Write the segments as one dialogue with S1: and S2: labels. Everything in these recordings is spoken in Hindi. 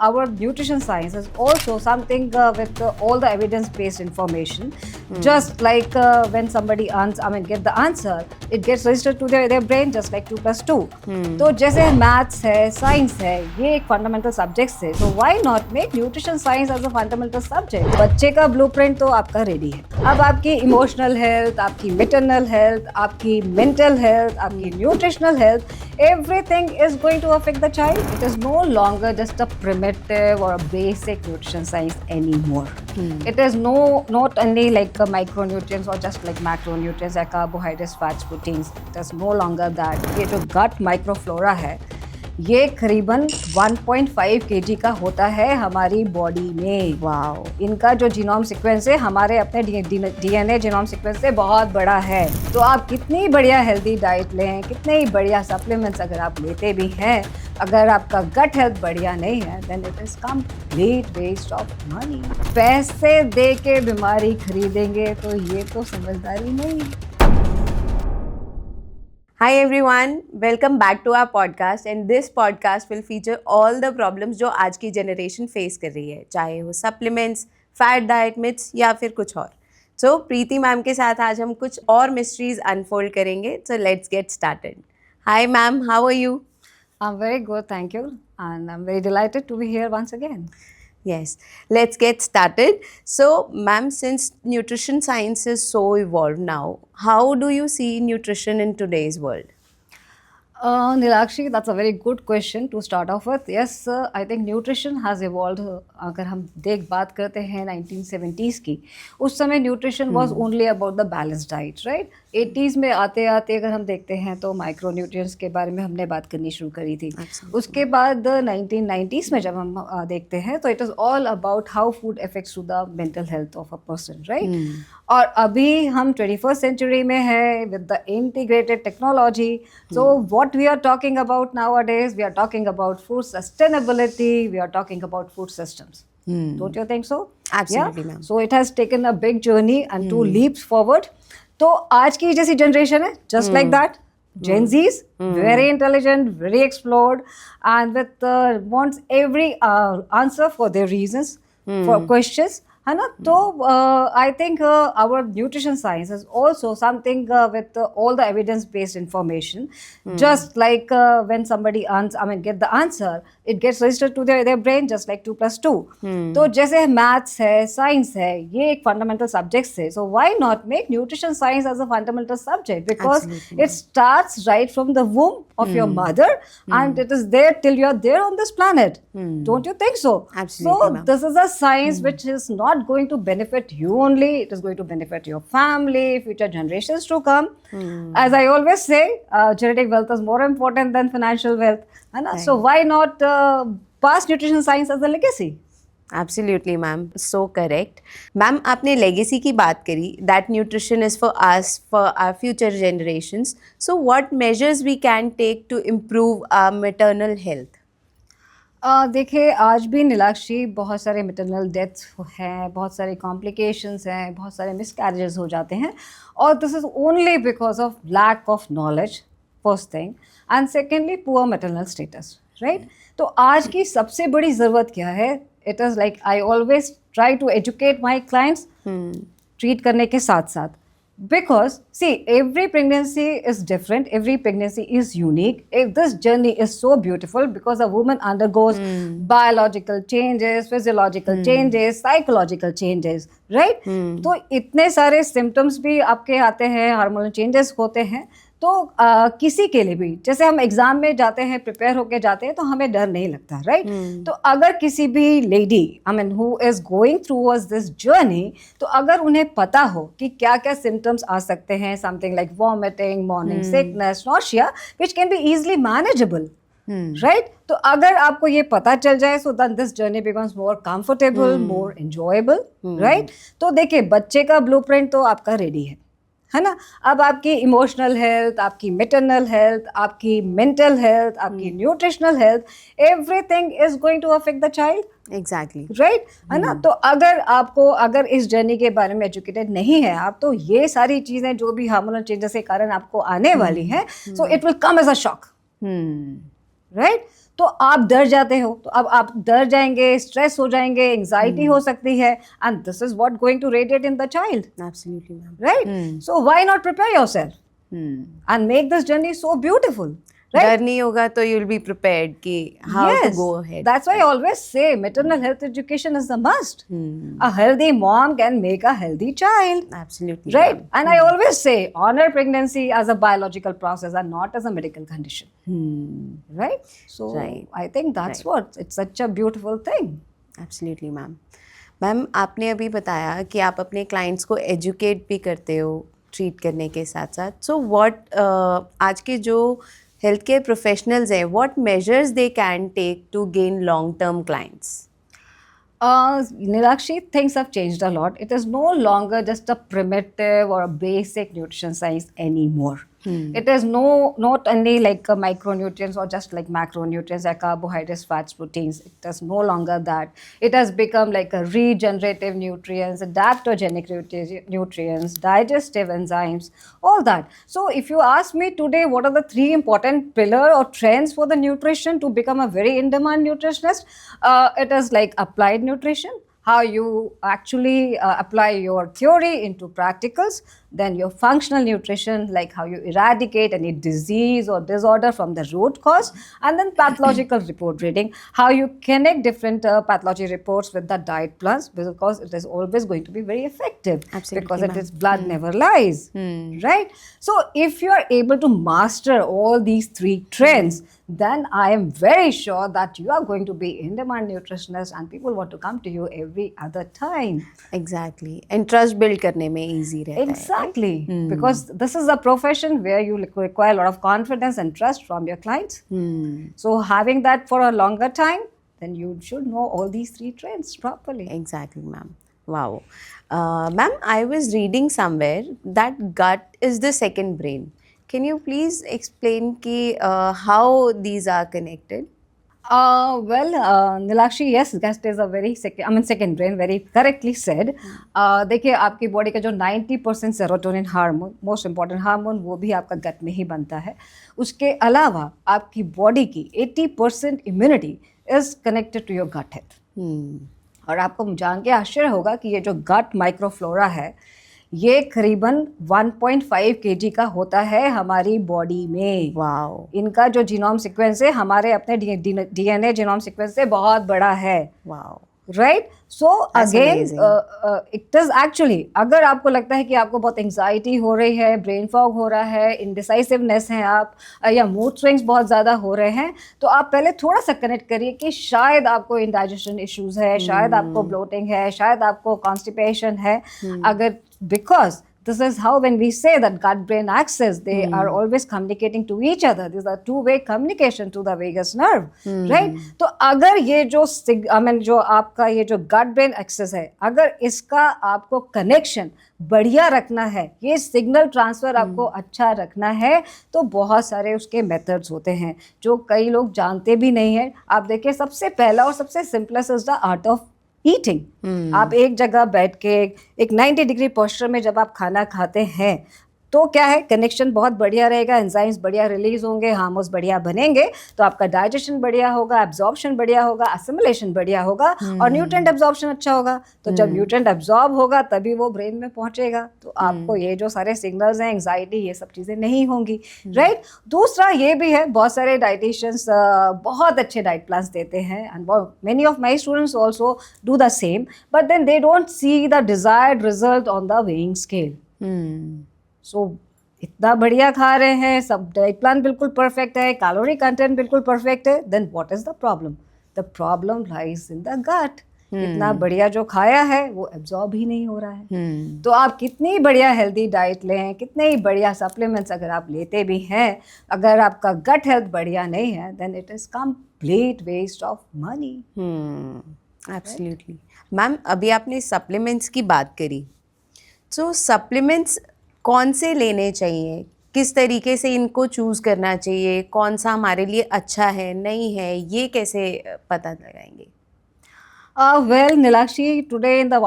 S1: Our nutrition science is also something with all the evidence-based information. Just like when somebody get the answer, it gets registered to their brain just like 2 + 2. तो जैसे maths है, science है, ये एक fundamental subjects है. So why not make nutrition science as a fundamental subject? बच्चे का blueprint तो आपका ready है. अब आपकी emotional health, आपकी maternal health, आपकी mental health, आपकी nutritional health, everything is going to affect the child. It is no longer just a primitive or a basic nutrition science anymore. It is not only like micronutrients or just like macronutrients like carbohydrates, fats, proteins. It is no longer that. ये जो gut microflora है, ये करीबन 1.5 kg का होता है हमारी बॉडी में. वाओ. इनका जो जीनोम सीक्वेंस है हमारे अपने डीएनए जीनोम सीक्वेंस से बहुत बड़ा है. तो आप कितनी बढ़िया हेल्दी डाइट लें, कितने ही बढ़िया सप्लीमेंट्स अगर आप लेते भी हैं, अगर आपका गट हेल्थ बढ़िया नहीं है, then it is complete waste of money. पैसे दे के बीमारी खरीदेंगे तो ये तो समझदारी नहीं.
S2: Hi everyone, welcome back to our podcast and this podcast will feature all the problems जो आज की generation face कर रही है, चाहे वो supplements, fat diet myths या फिर कुछ और. So प्रीति मैम के साथ आज हम कुछ और mysteries unfold करेंगे. So let's get started. Hi ma'am, how are you?
S1: I'm very good, thank you, and I'm very delighted to be here once again.
S2: Yes, let's get started. So, ma'am, since nutrition science is so evolved now, how do you see nutrition in today's world?
S1: Nilakshi, that's a very good question to start off with. Yes, I think nutrition has evolved. अगर हम बात करते हैं 1970s की, उस समय nutrition was only about the balanced diet, right? 80s में आते आते अगर हम देखते हैं तो माइक्रो न्यूट्रिएंट्स के बारे में हमने बात करनी शुरू करी थी. उसके बाद 1990s में जब हम देखते हैं तो it is all about how food affects to the mental health of a person, right? और अभी हम 21st सेंचुरी में है with the integrated technology. So what we are talking about nowadays, we are talking about food sustainability, we are talking about food systems. Don't you think so?
S2: Absolutely, ma'am.
S1: So it has taken a big journey and 2 leaps forward. तो आज की जैसी जनरेशन है, just like that, Gen Zs, very intelligent, very explored, and with wants every answer for their reasons, for questions, है ना? तो I think our nutrition science is also something with all the evidence-based information. Just like when somebody get the answer, it gets registered to their brain just like 2 + 2. तो जैसे maths है, science है, ये एक fundamental subjects है. So why not make nutrition science as a fundamental subject? Because it starts right from the womb of your mother, and it is there till you are there on this planet. Don't you think so?
S2: Absolutely,
S1: So
S2: ma'am.
S1: this is a science which is not going to benefit you only, it is going to benefit your family, future generations to come. As I always say, genetic wealth is more important than financial wealth. Right. So why not pass nutrition science as a legacy?
S2: Absolutely, ma'am. So correct. Ma'am, आपने legacy की बात करी, that nutrition is for us, for our future generations. So what measures we can take to improve our maternal health?
S1: देखिए, आज भी नीलाक्षी बहुत सारे मेटरनल डेथ्स हैं, बहुत सारे कॉम्प्लिकेशंस हैं, बहुत सारे मिसकैरेजेस हो जाते हैं, और this is only because of lack of knowledge, first thing, and secondly poor maternal status, right? तो आज की सबसे बड़ी ज़रूरत क्या है? It is like I always try to educate my clients, treat करने के साथ साथ. Because see, every pregnancy is different, every pregnancy is unique. If this journey is so beautiful because a woman undergoes biological changes, physiological changes, psychological changes, right? तो इतने सारे symptoms भी आपके आते हैं, हार्मोनल changes होते हैं. तो किसी के लिए भी, जैसे हम एग्जाम में जाते हैं, प्रिपेयर होके जाते हैं, तो हमें डर नहीं लगता, राइट? तो अगर किसी भी lady who is going towards this journey, तो अगर उन्हें पता हो कि क्या क्या सिम्टम्स आ सकते हैं, something like vomiting, morning sickness, nausea, which can be easily manageable, right? तो अगर आपको ये पता चल जाए, so then this journey becomes more comfortable, more enjoyable, right? तो देखिए, बच्चे का ब्लूप्रिंट तो आपका रेडी है ना? अब आपकी इमोशनल हेल्थ, आपकी मेटरनल हेल्थ, आपकी मेंटल हेल्थ, आपकी nutritional health, everything is going to affect the child.
S2: Exactly,
S1: right, है ना? तो अगर इस जर्नी के बारे में एजुकेटेड नहीं है आप, तो ये सारी चीज़ें जो भी हार्मोनल चेंजेस के कारण आपको आने वाली हैं, so it will come as a shock, right? तो आप डर जाते हो, तो अब आप डर जाएंगे, स्ट्रेस हो जाएंगे, एंजाइटी हो सकती है, and this is what going to radiate in the child,
S2: absolutely ma'am.
S1: Right? So why not prepare yourself and make this journey so beautiful, right?
S2: डर नहीं होगा तो यू विल बी प्रिपेयर्ड कि how to
S1: Yes,
S2: go ahead.
S1: that's why I always say maternal health education is the must. A healthy mom can make a healthy child,
S2: Absolutely.
S1: right? And I always say honor pregnancy as a biological process and not as a medical condition, right? So
S2: Right.
S1: I think that's what, it's such a beautiful thing.
S2: Absolutely ma'am. Ma'am आपने अभी बताया कि आप अपने क्लाइंट्स को एजुकेट भी करते हो ट्रीट करने के साथ साथ. सो व्हाट आज के जो हेल्थ केयर प्रोफेशनल्स हैं, what measures they can take to gain long term clients?
S1: Nilakshi, things have changed a lot. It is no longer just a primitive or a basic nutrition science anymore. It is not only like micronutrients or just like macronutrients like carbohydrates, fats, proteins. It is no longer that. It has become like a regenerative nutrients, adaptogenic nutrients, digestive enzymes, all that. So if you ask me today, what are the 3 important pillar or trends for the nutrition to become a very in-demand nutritionist? It is like applied nutrition, how you actually apply your theory into practicals, then your functional nutrition, like how you eradicate any disease or disorder from the root cause, and then pathological report reading, how you connect different pathology reports with the diet plans, because it is always going to be very effective.
S2: Absolutely,
S1: because it
S2: ma'am.
S1: is blood never lies, right? So if you are able to master all these 3 trends, then I am very sure that you are going to be in demand nutritionist and people want to come to you every other time.
S2: Exactly. And trust build करने में इजी रहता है.
S1: Exactly, because this is a profession where you require a lot of confidence and trust from your clients. So having that for a longer time, then you should know all these 3 trends properly.
S2: Exactly, ma'am. Wow. Ma'am, I was reading somewhere that gut is the second brain. Can you please explain how these are connected?
S1: Well, Nilakshi, yes, gut is a very second brain, very correctly said. देखिए आपकी बॉडी का जो 90% serotonin hormone, most important hormone, वो भी आपका गट में ही बनता है. उसके अलावा आपकी बॉडी की 80% immunity is connected to your gut health. और आपको जान के आश्चर्य होगा कि ये जो गट माइक्रोफ्लोरा है, ये करीबन 1.5 kg का होता है हमारी बॉडी में.
S2: वाओ.
S1: इनका जो जीनोम सीक्वेंस है हमारे अपने डीएनए जीनोम सीक्वेंस से बहुत बड़ा है.
S2: Wow.
S1: Right? So again
S2: amazing.
S1: It is actually, अगर आपको लगता है कि आपको बहुत एंजाइटी हो रही है, ब्रेन फॉग हो रहा है, इनडिसाइसिवनेस है आप, या मूड स्विंग्स बहुत ज़्यादा हो रहे हैं, तो आप पहले थोड़ा सा कनेक्ट करिए कि शायद आपको इंडाइजेशन इश्यूज है, शायद आपको ब्लोटिंग है, शायद आपको कॉन्स्टिपेशन है. अगर because this is how when we say that gut brain axis, they are always communicating to each other. These are two-way communication to the vagus nerve, right? तो अगर ये जो जो आपका ये जो gut brain axis है, अगर इसका आपको कनेक्शन बढ़िया रखना है, ये सिग्नल ट्रांसफर आपको अच्छा रखना है, तो बहुत सारे उसके मेथड्स होते हैं जो कई लोग जानते भी नहीं है. आप देखिए, सबसे पहला और सबसे simplest is the art of eating. आप एक जगह बैठ के एक 90 डिग्री पोस्चर में जब आप खाना खाते हैं, तो क्या है, कनेक्शन बहुत बढ़िया रहेगा, एंजाइम्स बढ़िया रिलीज होंगे, हार्मोन्स बढ़िया बनेंगे, तो आपका डाइजेशन बढ़िया होगा, एब्जॉर्प्शन बढ़िया होगा, असिमिलेशन बढ़िया होगा, और न्यूट्रिएंट एब्जॉर्प्शन अच्छा होगा. तो जब न्यूट्रिएंट एब्जॉर्ब होगा तभी वो ब्रेन में पहुंचेगा, तो आपको ये जो सारे सिग्नल्स हैं, एंजाइटी, ये सब चीज़ें नहीं होंगी. राइट? दूसरा ये भी है, बहुत सारे डाइटिशियंस बहुत अच्छे डाइट प्लान्स देते हैं, and many of my students also do the same, but then they don't see the desired result on the weighing scale. So इतना बढ़िया खा रहे हैं, सब डाइट प्लान बिल्कुल परफेक्ट है, कैलोरी कंटेंट बिल्कुल परफेक्ट है, then what is the problem? The problem lies in the gut. इतना बढ़िया जो खाया है वो एब्जॉर्ब ही नहीं हो रहा है. तो आप कितनी बढ़िया हेल्दी डाइट लें, कितने ही बढ़िया सप्लीमेंट्स अगर आप लेते भी हैं, अगर आपका गट हेल्थ बढ़िया नहीं है, then it is complete waste of money.
S2: Absolutely. Ma'am, अभी आपने सप्लीमेंट्स की बात करी. सो सप्लीमेंट्स कौन से लेने चाहिए, किस तरीके से इनको चूज़ करना चाहिए, कौन सा हमारे लिए अच्छा है, नहीं है, ये कैसे पता लगाएंगे?
S1: Well, Nilakshi, today in the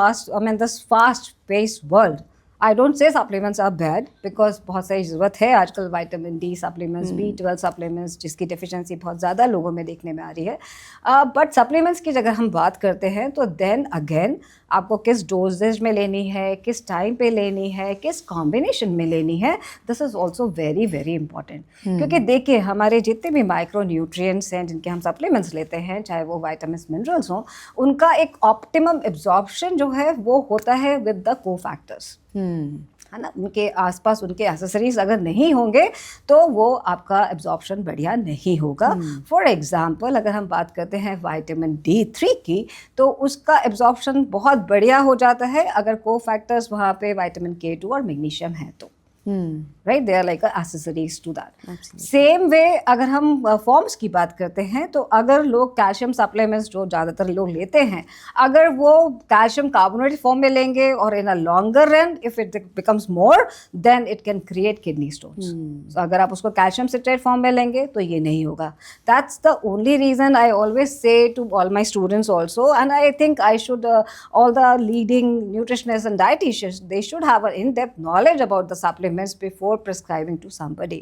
S1: this fast-paced world, I don't say supplements are bad because बहुत सारी ज़रूरत है आजकल vitamin D supplements, B12 supplements, जिसकी डेफिशिएंसी बहुत ज़्यादा लोगों में देखने में आ रही है. बट सप्लीमेंट्स की अगर हम बात करते हैं तो देन अगेन आपको किस डोजेज में लेनी है, किस टाइम पे लेनी है, किस कॉम्बिनेशन में लेनी है, this is also very very important. क्योंकि देखिए हमारे जितने भी माइक्रो न्यूट्रिएंट्स हैं जिनके हम सप्लीमेंट्स लेते हैं, चाहे वो विटामिन्स मिनरल्स हों, उनका एक ऑप्टिमम एब्जॉर्प्शन जो है वो होता है विद द कोफैक्टर्स, है ना. उनके आसपास उनके एसेसरीज अगर नहीं होंगे तो वो आपका एब्जॉर्प्शन बढ़िया नहीं होगा. फॉर एग्जांपल अगर हम बात करते हैं विटामिन D3 की, तो उसका एब्जॉर्प्शन बहुत बढ़िया हो जाता है अगर कोफैक्टर्स वहाँ पे विटामिन K2 और मैग्नीशियम है तो. Right, they are like accessories to that. Same way अगर हम फॉर्म्स की बात करते हैं तो अगर लोग कैल्शियम सप्लीमेंट्स जो ज़्यादातर लोग लेते हैं, अगर वो कैल्शियम कार्बोनेट फॉर्म में लेंगे और in a longer run if it becomes more then it can create kidney stones. अगर आप उसको कैल्शियम सिट्रेट फॉर्म में लेंगे तो ये नहीं होगा. That's the only reason I always say to all my students also, and I think I should all the leading nutritionists and dietitians, they should have an in-depth knowledge about the supplements before prescribing to somebody.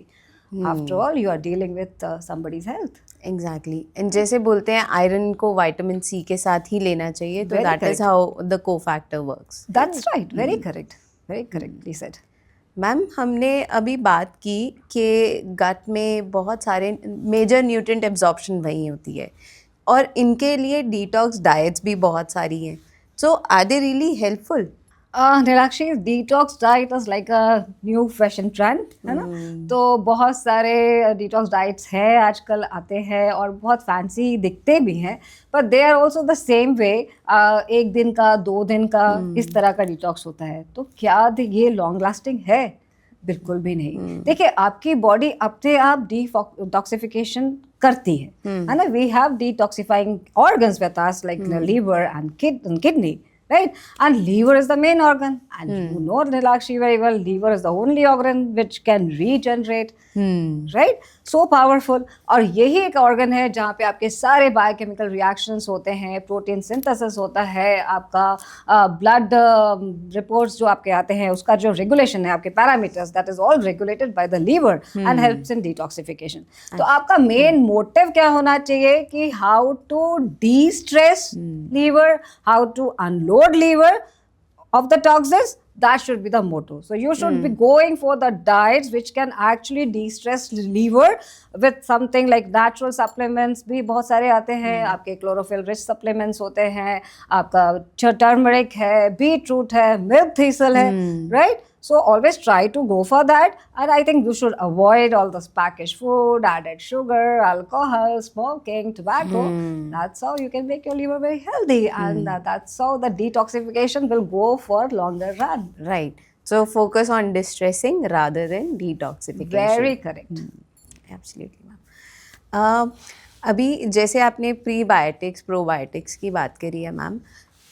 S1: After all, you are dealing with somebody's health.
S2: Exactly. And जैसे बोलते हैं आयरन को विटामिन सी के साथ ही लेना चाहिए, तो
S1: Very
S2: that is
S1: correct.
S2: How the cofactor works.
S1: That's right. Very correct. Very correctly said.
S2: Ma'am, हमने अभी बात की कि गट में बहुत सारे मेजर न्यूट्रिएंट एब्जॉर्प्शन वही होती है, और इनके लिए डिटॉक्स डाइट्स भी बहुत सारी हैं. So are they really helpful?
S1: Nilakshi, detox diet is like a new fashion trend, है ना. तो बहुत सारे detox diets हैं आजकल आते हैं और बहुत फैंसी दिखते भी हैं, पर they are also the same way. 1 दिन का 2 दिन का इस तरह का डिटॉक्स होता है. तो क्या ये लॉन्ग लास्टिंग है? बिल्कुल भी नहीं. देखिए आपकी बॉडी अपने आप डिटॉक्सिफिकेशन करती है ना. We have detoxifying organs with us like liver and kidney, right? And liver is the main organ, and you know Nilakshi very well, liver is the only organ which can regenerate, right? So powerful. और यही एक organ है जहाँ पे आपके सारे biochemical reactions होते हैं, protein synthesis होता है, आपका blood reports जो आपके आते हैं, उसका जो regulation है, आपके parameters, that is all regulated by the liver and helps in detoxification. तो आपका main motive क्या होना चाहिए कि how to de-stress liver, how to unload liver of the toxins. That should be the motto. So you should be going for the diets which can actually de-stress liver with something like natural supplements भी बहुत सारे आते हैं. आपके chlorophyll rich supplements होते हैं, आपका turmeric है, beetroot है, milk thistle है, right? So always try to go for that, and I think you should avoid all this packaged food, added sugar, alcohol, smoking, tobacco. That's how you can make your liver very healthy, and that's how the detoxification will go for longer run.
S2: Right. So focus on distressing rather than detoxification.
S1: Very correct.
S2: Absolutely, ma'am. अभी जैसे आपने प्रीबायोटिक्स प्रोबायोटिक्स की बात करी है मैम,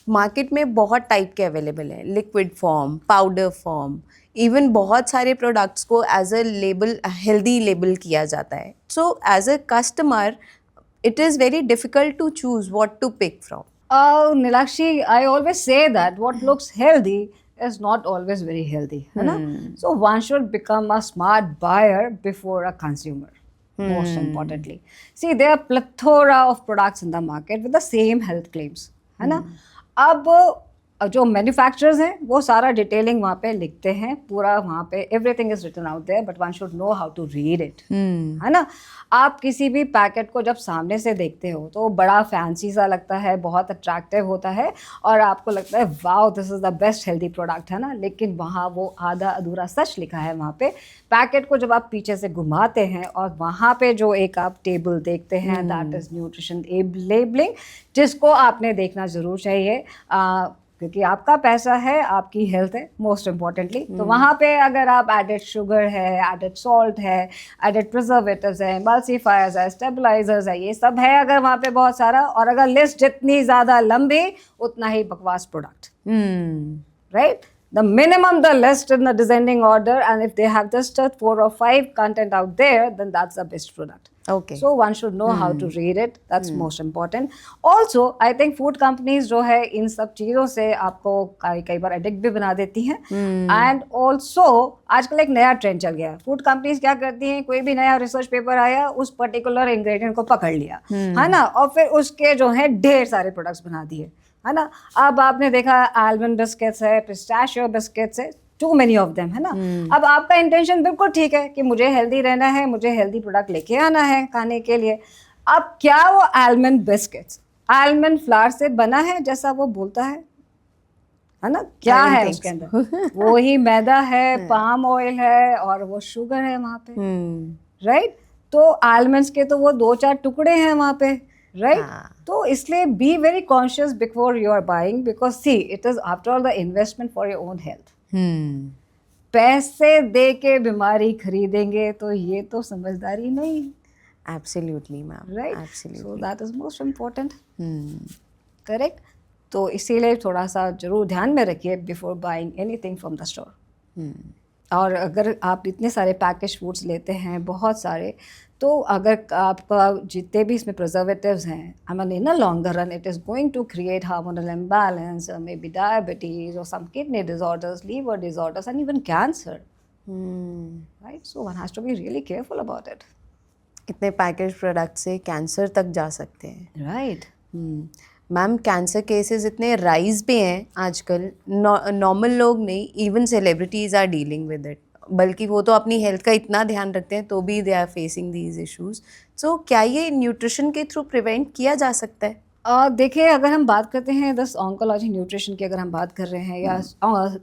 S2: मार्केट में बहुत टाइप के अवेलेबल है, liquid form, powder form, even बहुत सारे प्रोडक्ट्स को as a label, healthy label किया जाता है. So as a customer it is very difficult to choose what to pick from.
S1: Nilakshi, I always say that what looks healthy is not always very healthy, है ना. So one should become a smart buyer before a consumer. Most importantly, see there are plethora of products in the market with the same health claims, है ना. अब जो मैन्युफैक्चरर्स हैं वो सारा डिटेलिंग वहाँ पे लिखते हैं, पूरा वहाँ पे everything is written out there, but one should know how to read it, है ना. आप किसी भी पैकेट को जब सामने से देखते हो तो बड़ा फैंसी सा लगता है, बहुत अट्रैक्टिव होता है और आपको लगता है wow this is the best healthy product, है ना. लेकिन वहाँ वो आधा अधूरा सच लिखा है वहाँ पे. पैकेट को जब आप पीछे से घुमाते हैं और वहाँ पे जो एक आप टेबल देखते हैं दैट इज़ न्यूट्रिशन लेबलिंग, जिसको आपने देखना ज़रूर चाहिए क्योंकि आपका पैसा है, आपकी हेल्थ है मोस्ट इम्पॉर्टेंटली. तो वहाँ पे अगर आप एडेड शुगर है, एडेड सॉल्ट है, एडेड प्रिजर्वेटिव्स है, एमल्सिफायर्स है, स्टेबलाइजर्स है, ये सब है अगर वहाँ पे बहुत सारा, और अगर लिस्ट जितनी ज़्यादा लंबी उतना ही बकवास product, right. The minimum the list in the descending order, and if they have just 4 or 5 content out there, then that's the best product.
S2: Okay.
S1: So one should know how to read it. That's most important. Also, I think food companies जो है इन सब चीज़ों से आपको कई बार एडिक्ट भी बना देती हैं. And also आजकल एक नया ट्रेंड चल गया है. फूड कंपनीज क्या करती हैं, कोई भी नया रिसर्च पेपर आया, उस पर्टिकुलर इंग्रेडिएंट को पकड़ लिया, है ना, और फिर उसके जो है ढेर सारे प्रोडक्ट्स बना दिए, है ना. अब आपने देखा आलमंड बिस्किट्स है, पिस्ताशियो बिस्किट्स है, टू मेनी ऑफ देम, है ना. अब आपका इंटेंशन बिल्कुल ठीक है कि मुझे हेल्दी रहना है, मुझे हेल्दी प्रोडक्ट लेके आना है खाने के लिए. अब क्या वो आलमंड बिस्किट्स आलमंड फ्लावर से बना है जैसा वो बोलता है ना, क्या है उसके अंदर? वो ही मैदा है, पाम ऑयल है और वो शुगर है वहाँ पे, राइट. तो आलमंड्स के तो वो 2-4 टुकड़े हैं वहाँ पे, राइट. तो इसलिए be very conscious before you are buying, because see it is after all the investment for your own health. पैसे दे के बीमारी खरीदेंगे तो ये तो समझदारी नहीं.
S2: Absolutely ma'am,
S1: right.
S2: Absolutely.
S1: So that is most important. Correct. तो इसीलिए थोड़ा सा जरूर ध्यान में रखिए before buying anything from the store. और अगर आप इतने सारे पैकेज फूड्स लेते हैं, बहुत सारे, तो अगर आपका जितने भी इसमें प्रिजर्वेटिव्स हैं, I mean in a longer run it is going to create hormonal imbalance, maybe diabetes और some kidney disorders, liver disorders and even cancer, right. So one has to be really careful about it.
S2: इतने पैकेज प्रोडक्ट से कैंसर तक जा सकते हैं,
S1: राइट.
S2: मैम कैंसर केसेस इतने राइज पे हैं आजकल. नॉर्मल लोग नहीं, even celebrities are dealing with it. बल्कि वो तो अपनी हेल्थ का इतना ध्यान रखते हैं तो भी they are facing these issues. So क्या ये न्यूट्रिशन के थ्रू प्रिवेंट किया जा सकता है?
S1: देखिए, अगर हम बात करते हैं दस ऑन्कोलॉजी न्यूट्रिशन की अगर हम बात कर रहे हैं, या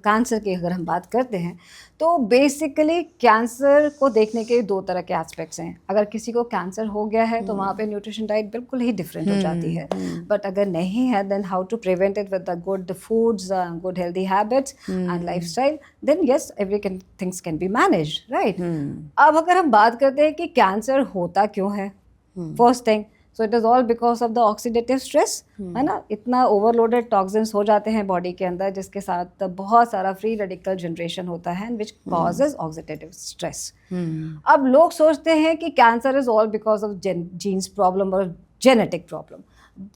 S1: कैंसर की अगर हम बात करते हैं, तो बेसिकली कैंसर को देखने के 2 तरह के एस्पेक्ट्स हैं. अगर किसी को कैंसर हो गया है तो वहाँ पे न्यूट्रिशन डाइट बिल्कुल ही डिफरेंट हो जाती है. बट अगर नहीं है, then how to prevent it with the good foods, good healthy habits and lifestyle, then yes every things can be managed, right. अब अगर हम बात करते हैं कि कैंसर होता क्यों है, first thing, so it is all because of the oxidative stress, है ना. इतना ओवरलोडेड टॉक्सिन्स हो जाते हैं बॉडी के अंदर, जिसके साथ बहुत सारा फ्री रेडिकल जनरेशन होता है, विच कॉजेज ऑक्सीडेटिव स्ट्रेस. अब लोग सोचते हैं कि cancer is all because of genes problem और genetic problem,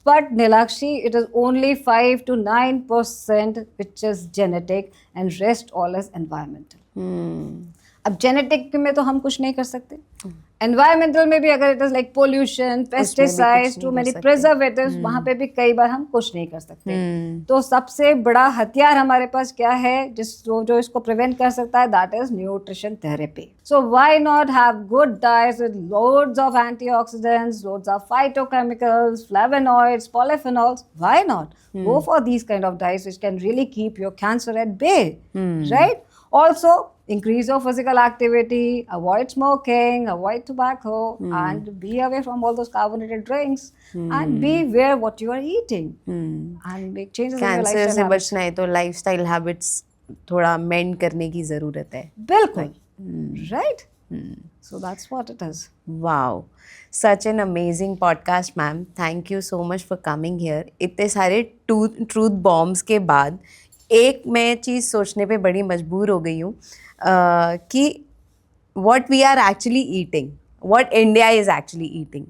S1: but Nilakshi, it is only 5 to 9% which is genetic and rest all is environmental. अब जेनेटिक में तो हम कुछ नहीं कर सकते, एनवायरमेंटल में भी अगर it is like pollution, pesticides, too many preservatives, वहाँ पे भी कई बार हम कुछ नहीं कर सकते. तो सबसे बड़ा हथियार हमारे पास क्या है जो इसको प्रिवेंट कर सकता है, that is nutrition therapy. So why not have good diets with loads of antioxidants, loads of phytochemicals, flavonoids, polyphenols. Why not go for these kind of diets which can really keep your cancer at bay, right? Also, increase your physical activity, avoid smoking, avoid tobacco, and be away from all those carbonated drinks, and be aware what you are eating, and make changes in your lifestyle
S2: cancer से
S1: habits.
S2: बचना है तो लाइफस्टाइल हैबिट्स थोड़ा मेंड करने की ज़रूरत है.
S1: बिल्कुल, right? So that's what it is.
S2: Wow, such an amazing podcast, ma'am. Thank you so much for coming here. इतने सारे ट्रूथ बॉम्ब्स के बाद एक मैं चीज़ सोचने पे बड़ी मजबूर हो गई हूँ कि what we are actually eating, what India is actually eating.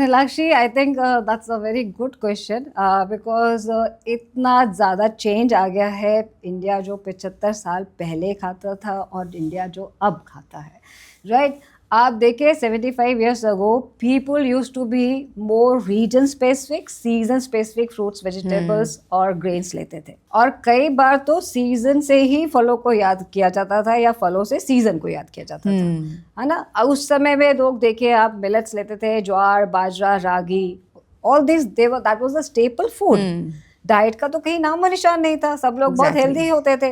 S1: Nilakshi, I think that's a very good question, because इतना ज़्यादा चेंज आ गया है. इंडिया जो 75 साल पहले खाता था और इंडिया जो अब खाता है, राइट. आप देखिए 75 years ago people used to be more region specific, season specific fruits, vegetables और grains लेते थे, और कई बार तो सीजन से ही फलों को याद किया जाता था या फलों से सीजन को याद किया जाता था, है ना. उस समय में लोग देखिए आप मिलेट्स लेते थे, ज्वार, बाजरा, रागी, all this that was a staple food. Diet का तो कहीं नामो निशान नहीं था, सब लोग बहुत हेल्दी होते थे.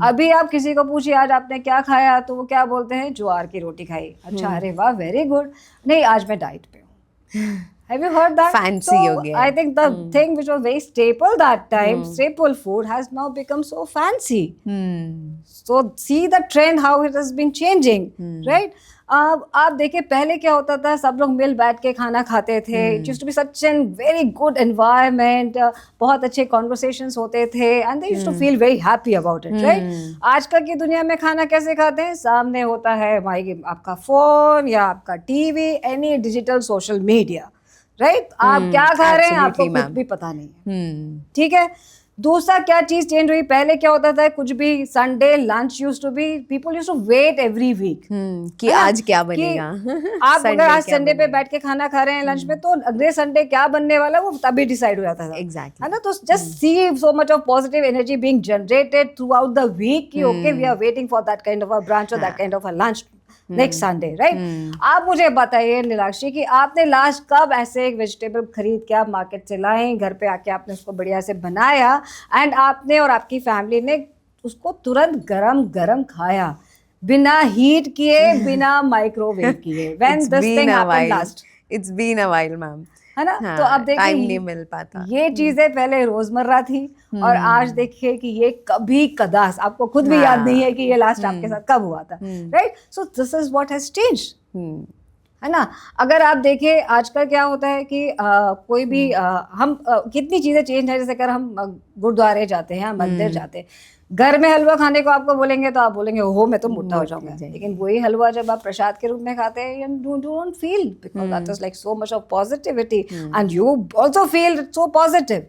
S1: अभी आप किसी को पूछिए आज आपने क्या खाया, तो वो क्या बोलते हैं, ज्वार की रोटी खाई. अच्छा, अरे वाह, वेरी गुड. नहीं, आज मैं डाइट पे हूँ, Have you heard that?
S2: Fancy हो गया
S1: I
S2: है।
S1: think the thing which was very staple that time, staple food, has now become so fancy. So see the trend how it has been changing, right? आप देखिए पहले क्या होता था, सब लोग मिल बैठ के खाना खाते थे. It used to be such a very good environment, बहुत अच्छे conversations होते थे and they used to feel very happy about it, right? आजकल की दुनिया में खाना कैसे खाते हैं? सामने होता है भाई आपका फोन या आपका TV, any digital social media, right? आप क्या खा रहे हैं आपको कुछ भी पता नहीं है. ठीक है. दूसरा क्या चीज चेंज हुई, पहले क्या होता था, कुछ भी Sunday lunch used to be, people used to wait every week
S2: कि आज क्या बनेगा.
S1: आप अगर आज संडे पे बैठ के खाना खा रहे हैं लंच में, तो अगले संडे क्या बनने वाला है वो तभी डिसाइड हो जाता था.
S2: एग्जैक्टली
S1: है ना. तो just see so much of positive energy being generated throughout the week कि okay we are waiting for that kind of a brunch और that kind of a lunch next Sunday, right? आप मुझे बताइए नीलाक्षी कि आपने लास्ट कब ऐसे एक वेजिटेबल खरीद के आप मार्केट से लाए, घर पे आके आपने उसको बढ़िया से बनाया एंड आपने और आपकी फैमिली ने उसको तुरंत गरम गरम खाया, बिना हीट किए, बिना माइक्रोवेव किए? When this thing happened last?
S2: It's been a while, ma'am.
S1: है ना.
S2: हाँ,
S1: तो अब
S2: टाइम नहीं
S1: देखिए
S2: मिल पाता.
S1: ये चीजें पहले रोजमर्रा थी और आज देखिए कि ये कभी कदास, आपको खुद भी याद नहीं है कि ये लास्ट आपके साथ कब हुआ था, right? So this is what has changed, है ना. अगर आप देखिए आजकल क्या होता है कि कोई भी हम कितनी चीजें चेंज है. जैसे अगर हम गुरुद्वारे जाते हैं, मंदिर जाते हैं, घर में हलवा खाने को आपको बोलेंगे तो आप बोलेंगे ओहो मैं तो मोटा हो जाऊंगा. लेकिन वही हलवा जब आप प्रसाद के रूप में खाते हैं, you don't feel, because that is like so much of positivity and you also feel so positive,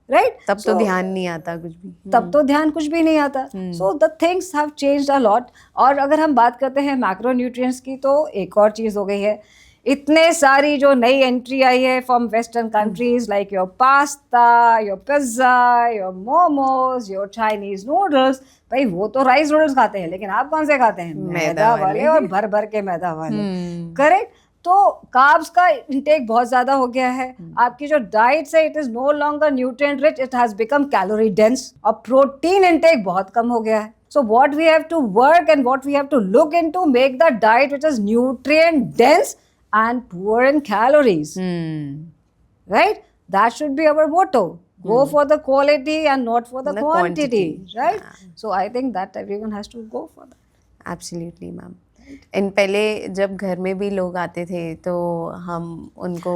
S1: right?
S2: तब तो ध्यान नहीं आता कुछ भी.
S1: तब तो ध्यान कुछ भी नहीं आता. So the things have changed a lot. और अगर हम बात करते हैं मैक्रो न्यूट्रिएंट्स की, तो एक और चीज हो गई है, इतने सारी जो नई एंट्री आई है from western countries, like your pasta, your pizza, your momos, your Chinese noodles. भाई वो तो राइस नूडल्स खाते हैं, लेकिन आप कौन से खाते हैं? मैदा वाले, और भर भर के मैदा वाले, करेक्ट? तो कार्ब्स का इंटेक बहुत ज्यादा हो गया है. आपकी जो डाइट है, it is no longer nutrient rich, it has become calorie dense. और प्रोटीन इंटेक बहुत कम हो गया है. So what we have to work and what we have to look into, make the diet which is nutrient dense and poor in calories, right? That should be our motto. Go for the quality and not for the quantity, right? So I think that everyone has to go for that.
S2: Absolutely, ma'am. And पहले जब घर में भी लोग आते थे तो हम उनको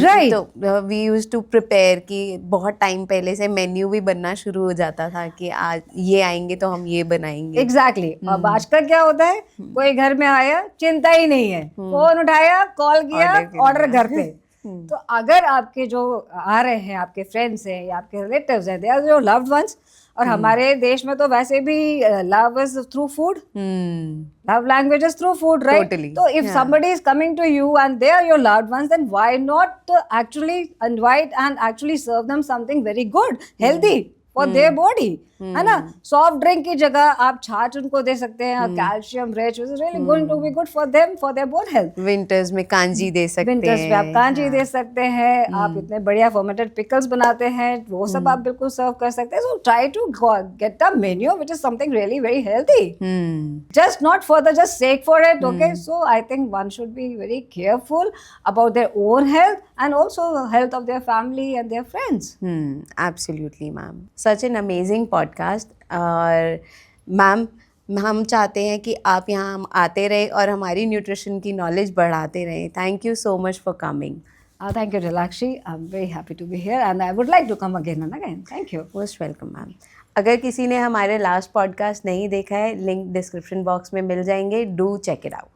S1: Right.
S2: तो वी यूज टू प्रिपेयर कि बहुत टाइम पहले से मेन्यू भी बनना शुरू हो जाता था कि आज ये आएंगे तो हम ये बनाएंगे.
S1: Exactly. अब आजकल क्या होता है, कोई घर में आया, चिंता ही नहीं है, फोन उठाया, कॉल किया, ऑर्डर घर पे. तो अगर आपके जो आ रहे हैं, आपके फ्रेंड्स हैं या आपके रिलेटिव्स हैं, they are your loved ones. और हमारे देश में तो वैसे भी love is through food, love language is through food, right?
S2: Totally.
S1: So if somebody is coming to you and they are your loved ones, then why not actually invite and actually serve them something very good, healthy for their body, है ना. सॉफ्ट ड्रिंक की जगह आप छाछ उनको दे सकते हैं, calcium rich, which is really going to be good for them, for their bone health.
S2: Winters में कांजी दे सकते हैं.
S1: विंटर्स में आप कांजी दे सकते हैं. आप इतने बढ़िया फर्मेंटेड पिकल्स बनाते हैं, वो सब आप बिल्कुल सर्व कर सकते हैं. So try to get a menu which is something really very healthy, just not for the just sake for it, okay? So I think one should be very careful about their own health and also health of their family and their friends.
S2: Absolutely, ma'am. Such an amazing podcast. और मैम हम चाहते हैं कि आप यहाँ हम आते रहे और हमारी न्यूट्रिशन की नॉलेज बढ़ाते रहे. Thank you so much for coming.
S1: Thank you, Nilakshi. I'm very happy to be here and I would like to come again and again. Thank you.
S2: Most welcome ma'am. अगर किसी ने हमारे लास्ट पॉडकास्ट नहीं देखा है, लिंक डिस्क्रिप्शन बॉक्स में मिल जाएंगे. Do check it out.